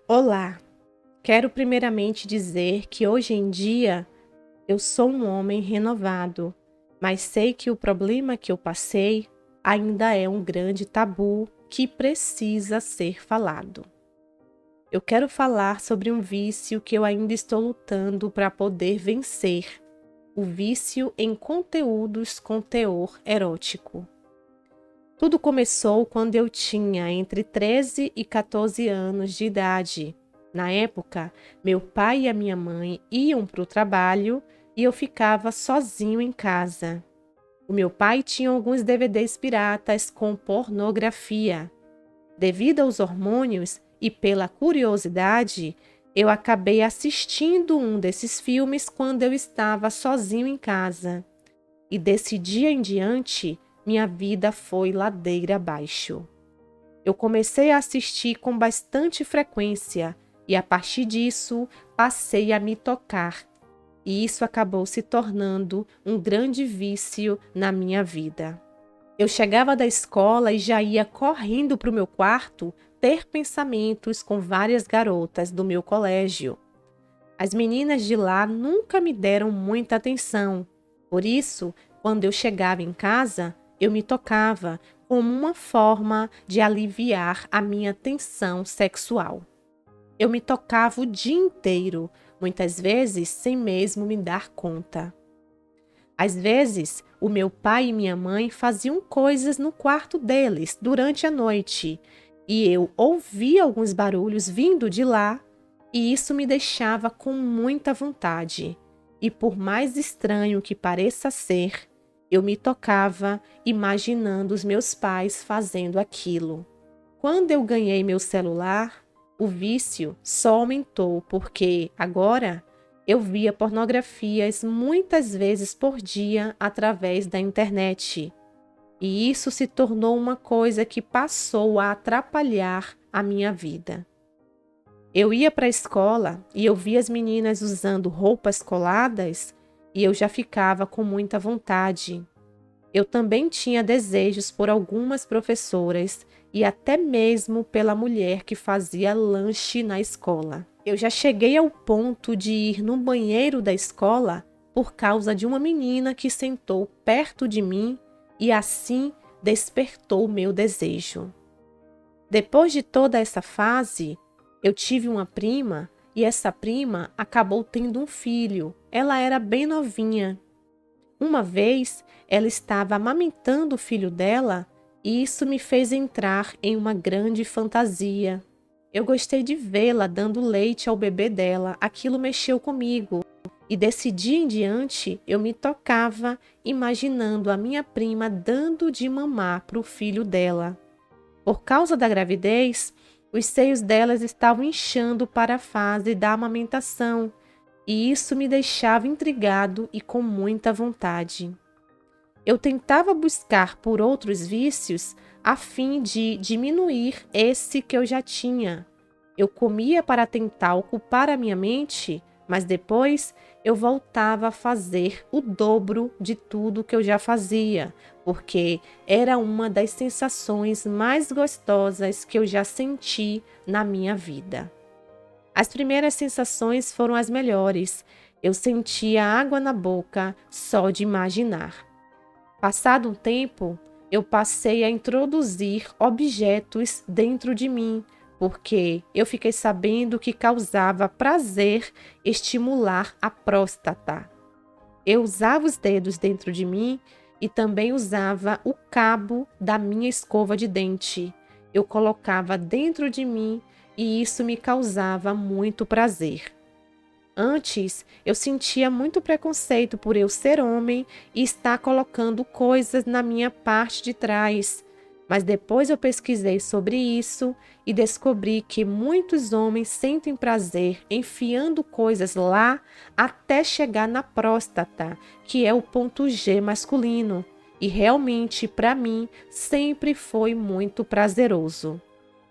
Olá, quero primeiramente dizer que hoje em dia eu sou um homem renovado, mas sei que o problema que eu passei ainda é um grande tabu que precisa ser falado. Eu quero falar sobre um vício que eu ainda estou lutando para poder vencer, o vício em conteúdos com teor erótico. Tudo começou quando eu tinha entre 13 e 14 anos de idade. Na época, meu pai e a minha mãe iam para o trabalho e eu ficava sozinho em casa. O meu pai tinha alguns DVDs piratas com pornografia. Devido aos hormônios e pela curiosidade, eu acabei assistindo um desses filmes quando eu estava sozinho em casa. E desse dia em diante, minha vida foi ladeira abaixo. Eu comecei a assistir com bastante frequência e, a partir disso, passei a me tocar. E isso acabou se tornando um grande vício na minha vida. Eu chegava da escola e já ia correndo para o meu quarto ter pensamentos com várias garotas do meu colégio. As meninas de lá nunca me deram muita atenção. Por isso, quando eu chegava em casa, eu me tocava como uma forma de aliviar a minha tensão sexual. Eu me tocava o dia inteiro, muitas vezes sem mesmo me dar conta. Às vezes, o meu pai e minha mãe faziam coisas no quarto deles durante a noite e eu ouvia alguns barulhos vindo de lá e isso me deixava com muita vontade. E por mais estranho que pareça ser, eu me tocava imaginando os meus pais fazendo aquilo. Quando eu ganhei meu celular, o vício só aumentou porque agora eu via pornografias muitas vezes por dia através da internet. E isso se tornou uma coisa que passou a atrapalhar a minha vida. Eu ia para a escola e eu via as meninas usando roupas coladas e eu já ficava com muita vontade. Eu também tinha desejos por algumas professoras e até mesmo pela mulher que fazia lanche na escola. Eu já cheguei ao ponto de ir no banheiro da escola por causa de uma menina que sentou perto de mim e assim despertou o meu desejo. Depois de toda essa fase, eu tive uma prima e essa prima acabou tendo um filho. Ela era bem novinha. Uma vez, ela estava amamentando o filho dela e isso me fez entrar em uma grande fantasia. Eu gostei de vê-la dando leite ao bebê dela, aquilo mexeu comigo. E desse dia em diante, eu me tocava imaginando a minha prima dando de mamar para o filho dela. Por causa da gravidez, os seios delas estavam inchando para a fase da amamentação, e isso me deixava intrigado e com muita vontade. Eu tentava buscar por outros vícios a fim de diminuir esse que eu já tinha. Eu comia para tentar ocupar a minha mente, mas depois eu voltava a fazer o dobro de tudo que eu já fazia, porque era uma das sensações mais gostosas que eu já senti na minha vida. As primeiras sensações foram as melhores. Eu sentia água na boca só de imaginar. Passado um tempo, eu passei a introduzir objetos dentro de mim, porque eu fiquei sabendo que causava prazer estimular a próstata. Eu usava os dedos dentro de mim e também usava o cabo da minha escova de dente. Eu colocava dentro de mim e isso me causava muito prazer. Antes, eu sentia muito preconceito por eu ser homem e estar colocando coisas na minha parte de trás. Mas depois eu pesquisei sobre isso e descobri que muitos homens sentem prazer enfiando coisas lá até chegar na próstata, que é o ponto G masculino. E realmente, para mim, sempre foi muito prazeroso.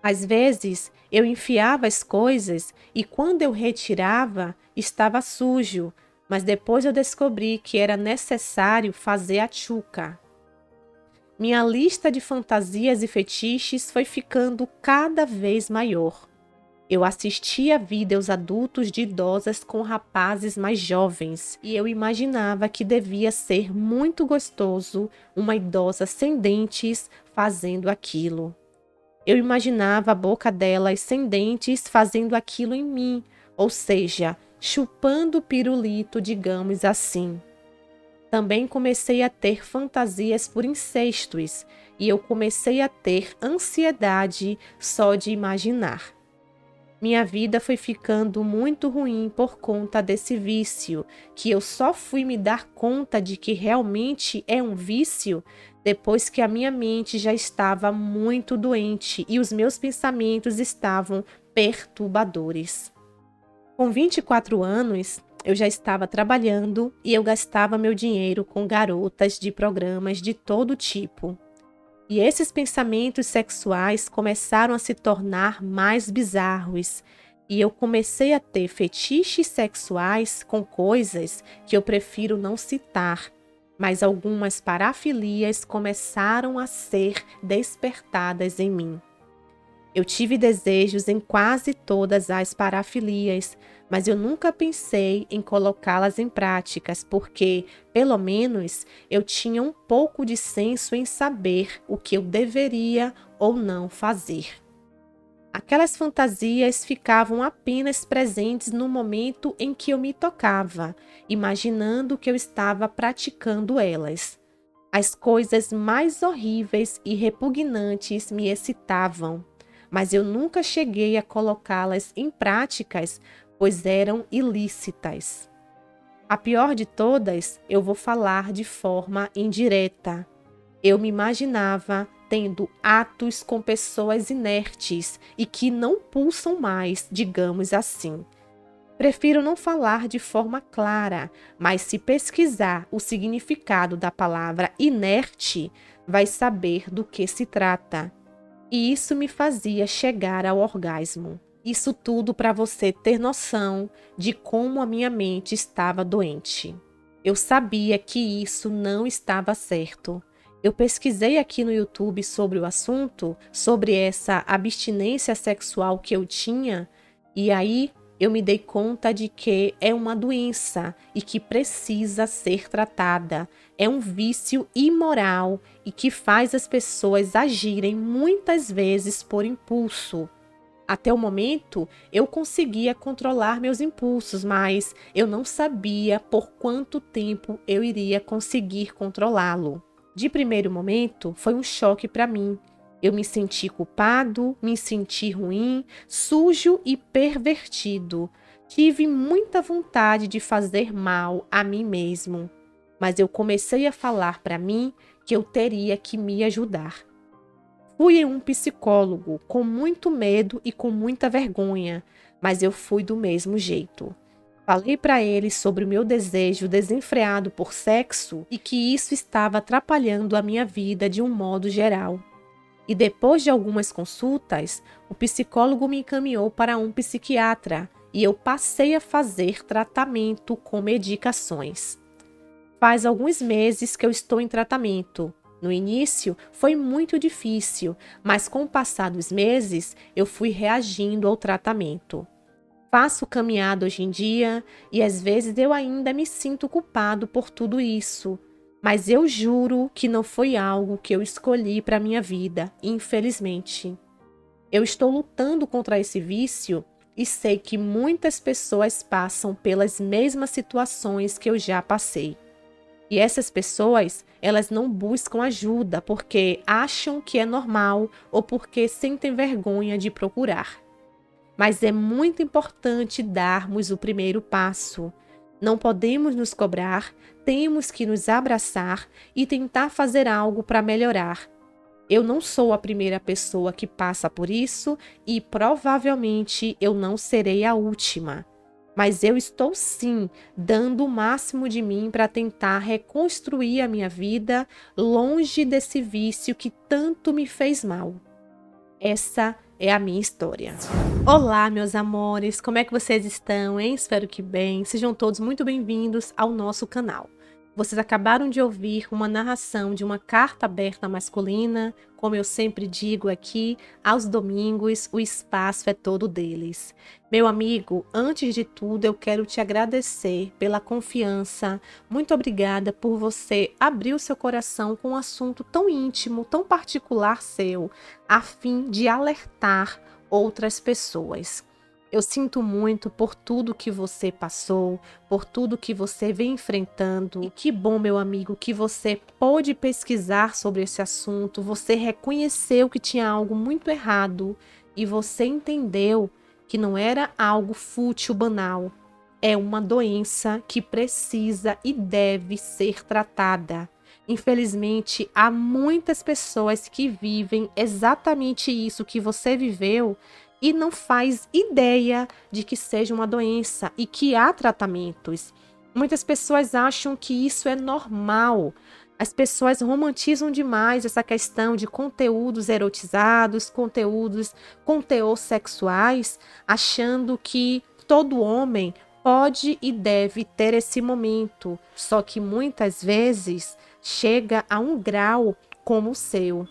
Às vezes, eu enfiava as coisas e quando eu retirava, estava sujo, mas depois eu descobri que era necessário fazer a tchuca. Minha lista de fantasias e fetiches foi ficando cada vez maior. Eu assistia vídeos adultos de idosas com rapazes mais jovens e eu imaginava que devia ser muito gostoso uma idosa sem dentes fazendo aquilo. Eu imaginava a boca delas sem dentes fazendo aquilo em mim, ou seja, chupando pirulito, digamos assim. Também comecei a ter fantasias por incestos e eu comecei a ter ansiedade só de imaginar. Minha vida foi ficando muito ruim por conta desse vício, que eu só fui me dar conta de que realmente é um vício depois que a minha mente já estava muito doente e os meus pensamentos estavam perturbadores. Com 24 anos, eu já estava trabalhando e eu gastava meu dinheiro com garotas de programas de todo tipo. E esses pensamentos sexuais começaram a se tornar mais bizarros, e eu comecei a ter fetiches sexuais com coisas que eu prefiro não citar, mas algumas parafilias começaram a ser despertadas em mim. Eu tive desejos em quase todas as parafilias, mas eu nunca pensei em colocá-las em práticas, porque, pelo menos, eu tinha um pouco de senso em saber o que eu deveria ou não fazer. Aquelas fantasias ficavam apenas presentes no momento em que eu me tocava, imaginando que eu estava praticando elas. As coisas mais horríveis e repugnantes me excitavam, mas eu nunca cheguei a colocá-las em práticas, pois eram ilícitas. A pior de todas, eu vou falar de forma indireta. Eu me imaginava tendo atos com pessoas inertes e que não pulsam mais, digamos assim. Prefiro não falar de forma clara, mas se pesquisar o significado da palavra inerte, vai saber do que se trata. E isso me fazia chegar ao orgasmo. Isso tudo para você ter noção de como a minha mente estava doente. Eu sabia que isso não estava certo. Eu pesquisei aqui no YouTube sobre o assunto, sobre essa abstinência sexual que eu tinha, e aí eu me dei conta de que é uma doença e que precisa ser tratada. É um vício imoral e que faz as pessoas agirem muitas vezes por impulso. Até o momento, eu conseguia controlar meus impulsos, mas eu não sabia por quanto tempo eu iria conseguir controlá-lo. De primeiro momento, foi um choque para mim. Eu me senti culpado, me senti ruim, sujo e pervertido. Tive muita vontade de fazer mal a mim mesmo, mas eu comecei a falar para mim que eu teria que me ajudar. Fui em um psicólogo com muito medo e com muita vergonha, mas eu fui do mesmo jeito. Falei para ele sobre o meu desejo desenfreado por sexo e que isso estava atrapalhando a minha vida de um modo geral. E depois de algumas consultas, o psicólogo me encaminhou para um psiquiatra e eu passei a fazer tratamento com medicações. Faz alguns meses que eu estou em tratamento. No início foi muito difícil, mas com o passar dos meses eu fui reagindo ao tratamento. Faço caminhada hoje em dia e às vezes eu ainda me sinto culpado por tudo isso. Mas eu juro que não foi algo que eu escolhi para minha vida, infelizmente. Eu estou lutando contra esse vício e sei que muitas pessoas passam pelas mesmas situações que eu já passei. E essas pessoas, elas não buscam ajuda porque acham que é normal ou porque sentem vergonha de procurar. Mas é muito importante darmos o primeiro passo. Não podemos nos cobrar, temos que nos abraçar e tentar fazer algo para melhorar. Eu não sou a primeira pessoa que passa por isso e provavelmente eu não serei a última. Mas eu estou sim dando o máximo de mim para tentar reconstruir a minha vida longe desse vício que tanto me fez mal. Essa é a minha história. Olá, meus amores, como é que vocês estão, hein? Espero que bem. Sejam todos muito bem-vindos ao nosso canal. Vocês acabaram de ouvir uma narração de uma carta aberta masculina. Como eu sempre digo aqui, aos domingos o espaço é todo deles. Meu amigo, antes de tudo eu quero te agradecer pela confiança. Muito obrigada por você abrir o seu coração com um assunto tão íntimo, tão particular seu, a fim de alertar outras pessoas. Eu sinto muito por tudo que você passou, por tudo que você vem enfrentando. E que bom, meu amigo, que você pôde pesquisar sobre esse assunto, você reconheceu que tinha algo muito errado e você entendeu que não era algo fútil, banal. É uma doença que precisa e deve ser tratada. Infelizmente, há muitas pessoas que vivem exatamente isso que você viveu e não faz ideia de que seja uma doença e que há tratamentos. Muitas pessoas acham que isso é normal. As pessoas romantizam demais essa questão de conteúdos erotizados, conteúdos com teor sexuais, achando que todo homem pode e deve ter esse momento. Só que muitas vezes chega a um grau como o seu.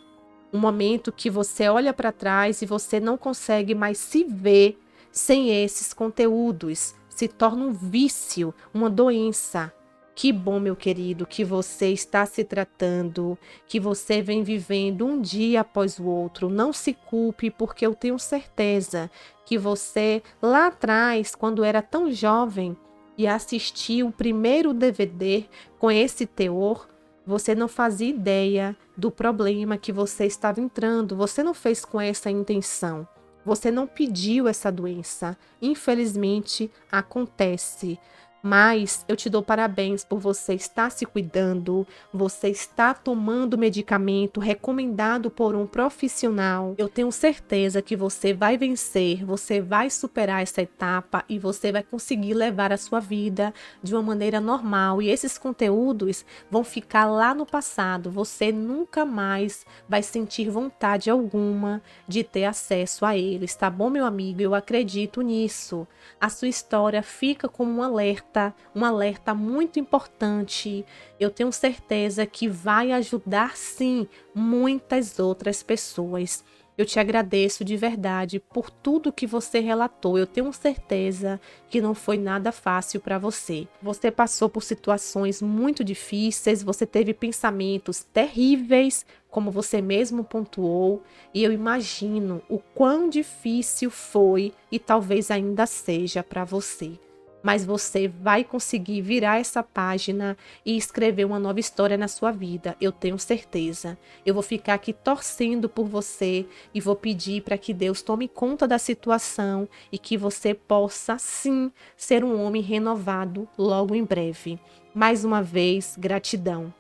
Um momento que você olha para trás e você não consegue mais se ver sem esses conteúdos. Se torna um vício, uma doença. Que bom, meu querido, que você está se tratando, que você vem vivendo um dia após o outro. Não se culpe, porque eu tenho certeza que você, lá atrás, quando era tão jovem e assistiu o primeiro DVD com esse teor, você não fazia ideia do problema que você estava entrando. Você não fez com essa intenção. Você não pediu essa doença. Infelizmente, acontece. Mas eu te dou parabéns por você estar se cuidando, você está tomando medicamento recomendado por um profissional. Eu tenho certeza que você vai vencer, você vai superar essa etapa e você vai conseguir levar a sua vida de uma maneira normal. E esses conteúdos vão ficar lá no passado. Você nunca mais vai sentir vontade alguma de ter acesso a eles, tá bom, meu amigo? Eu acredito nisso. A sua história fica como um alerta muito importante. Eu tenho certeza que vai ajudar sim muitas outras pessoas. Eu te agradeço de verdade por tudo que você relatou. Eu tenho certeza que não foi nada fácil para você. Você passou por situações muito difíceis, você teve pensamentos terríveis, como você mesmo pontuou, e eu imagino o quão difícil foi e talvez ainda seja para você. Mas você vai conseguir virar essa página e escrever uma nova história na sua vida, eu tenho certeza. Eu vou ficar aqui torcendo por você e vou pedir para que Deus tome conta da situação e que você possa, sim, ser um homem renovado logo em breve. Mais uma vez, gratidão.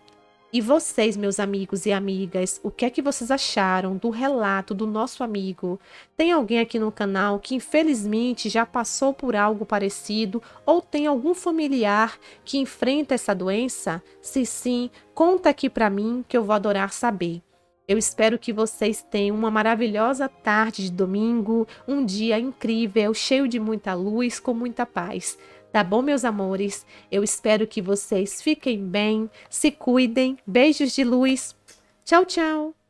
E vocês, meus amigos e amigas, o que é que vocês acharam do relato do nosso amigo? Tem alguém aqui no canal que infelizmente já passou por algo parecido ou tem algum familiar que enfrenta essa doença? Se sim, conta aqui pra mim que eu vou adorar saber. Eu espero que vocês tenham uma maravilhosa tarde de domingo, um dia incrível, cheio de muita luz, com muita paz. Tá bom, meus amores? Eu espero que vocês fiquem bem, se cuidem. Beijos de luz. Tchau, tchau.